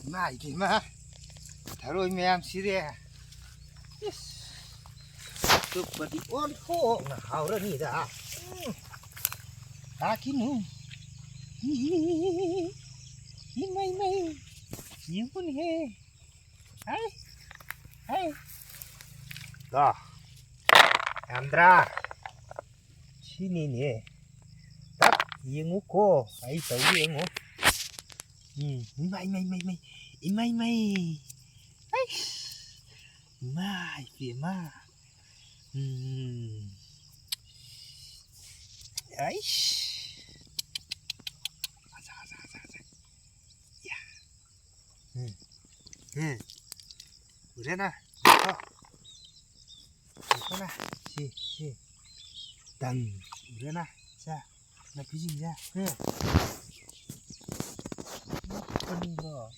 Này thì mà thả rồi mẹ em xí đây chụp vào đi ôn khô hào ra nhỉ đã ta kín nu hi mày mày nhiều con he hay hay đó em ra sini nè tắt yên ngủ cô ấy tự yên ngủ mày mày mày mày mày mày ấy mày kìa mà ấy udah na kok na si dan udah na sa na pising ya ini loh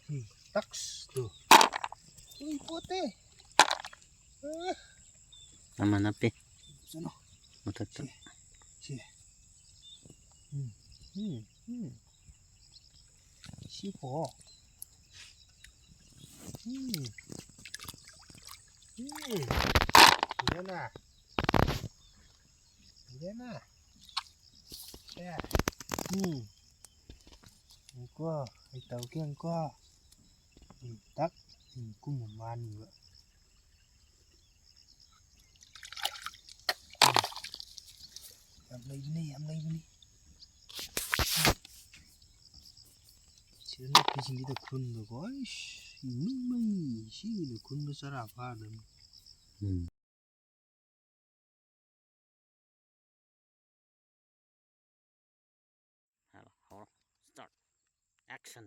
si taks tuh ini putih Aman apa? Sana. Mutat. Si. Si po. Udah na. Udah na. Ya. Có ai tàu kia có. Tắc cũng một man nữa. Em lấy bên đi. Sini di sini ada kun tuh guys. Ini sih ada kun besar apa dan. Hello, start. Action.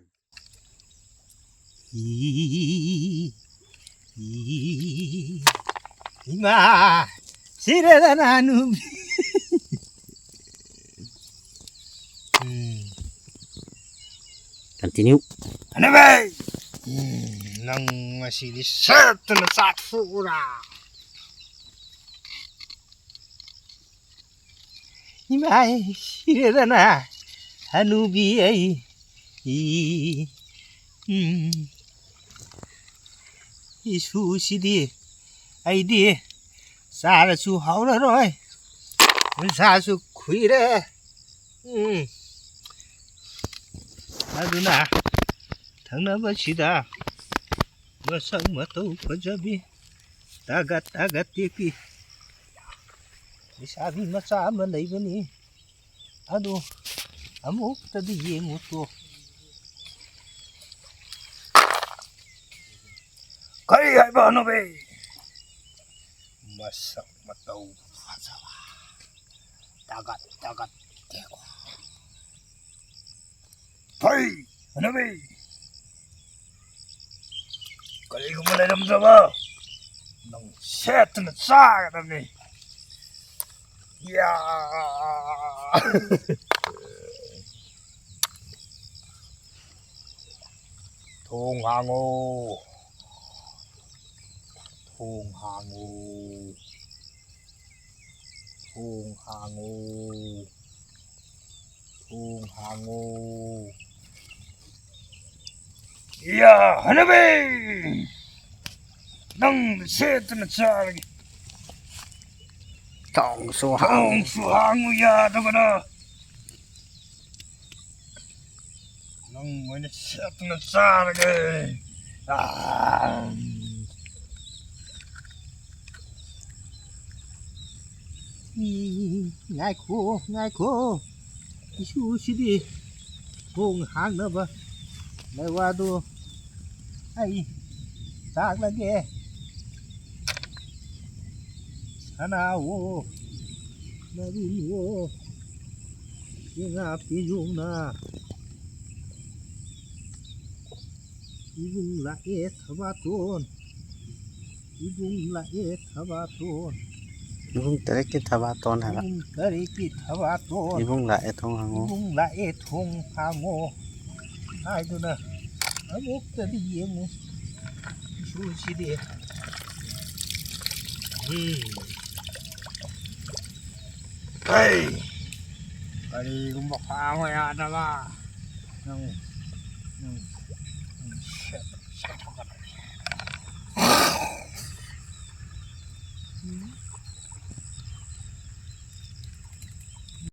Ima, sirena nanu. Continue. Ano ba? Nang masih certo na sakura. Ima, sirena hanubi ay. Isu đi ai đi xa là su hậu đó rồi mình xa su khủy đấy à đúng à thằng nó mới chỉ đã mà sống mà tôi có cho biết ta gắt tiếc đi đi xa đi mà xa mà lấy bên đi à đúng à mốt ta đi về một chỗ cái hai bạn nó về masak matau fasawa tagat teko hai ano be kali ko malay ramdama nang set na sa kami ya thong hango ya ano be nang set na sa Tong su hango ya da kana nang may na set na sa ngay khô isu si đi hung hăng nữa ba này qua đua ai tag lagi sana wo nari wo yang api jung na ibung la thabaton Ibung tarik kita baton hala. Ibung la etong hango ai tu na amuk tadi yemu sushi dia hey kali gumbak hango ya ada lah nang साथ होगा